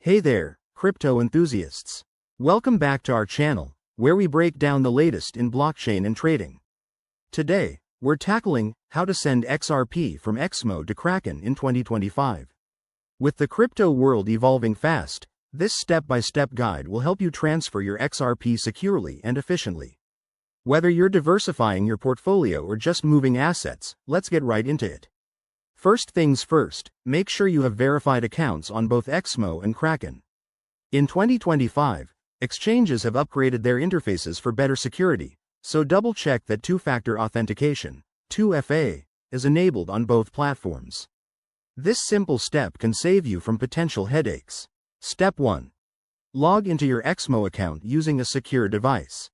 Hey there, crypto enthusiasts. Welcome back to our channel, where we break down the latest in blockchain and trading. Today, we're tackling how to send XRP from XMO to Kraken in 2025. With the crypto world evolving fast, this step-by-step guide will help you transfer your XRP securely and efficiently. Whether you're diversifying your portfolio or just moving assets, let's get right into it. First things first, make sure you have verified accounts on both XMO and Kraken. In 2025, exchanges have upgraded their interfaces for better security, so double-check that two-factor authentication, 2FA, is enabled on both platforms. This simple step can save you from potential headaches. Step 1. Log into your XMO account using a secure device.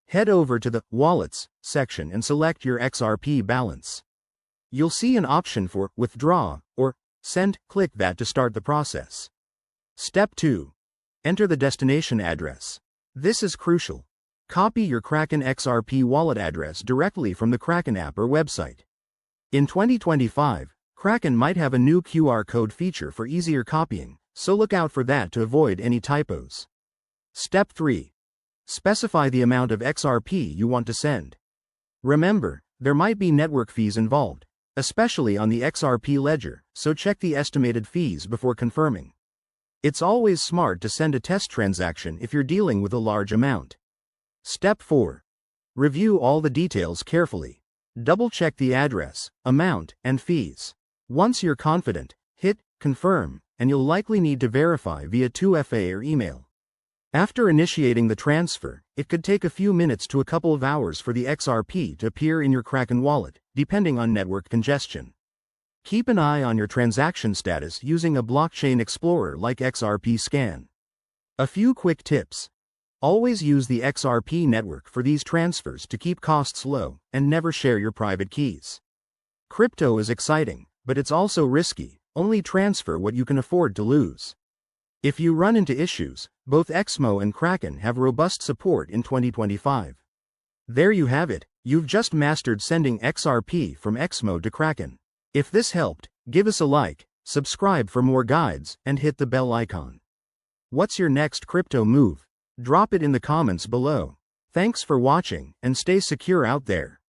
Head over to the Wallets section and select your XRP balance. You'll see an option for Withdraw or Send. Click that to start the process. Step 2. Enter the destination address. This is crucial. Copy your Kraken XRP wallet address directly from the Kraken app or website. In 2025, Kraken might have a new QR code feature for easier copying, so look out for that to avoid any typos. Step 3. Specify the amount of XRP you want to send. Remember, there might be network fees involved, especially on the XRP ledger, so check the estimated fees before confirming. It's always smart to send a test transaction if you're dealing with a large amount. Step 4. Review all the details carefully. Double-check the address, amount, and fees. Once you're confident, hit Confirm, and you'll likely need to verify via 2FA or email. After initiating the transfer, it could take a few minutes to a couple of hours for the XRP to appear in your Kraken wallet, depending on network congestion. Keep an eye on your transaction status using a blockchain explorer like XRP Scan. A few quick tips. Always use the XRP network for these transfers to keep costs low, and never share your private keys. Crypto is exciting, but it's also risky. Only transfer what you can afford to lose. If you run into issues, both XMO and Kraken have robust support in 2025. There you have it, you've just mastered sending XRP from XMO to Kraken. If this helped, give us a like, subscribe for more guides, and hit the bell icon. What's your next crypto move? Drop it in the comments below. Thanks for watching, and stay secure out there.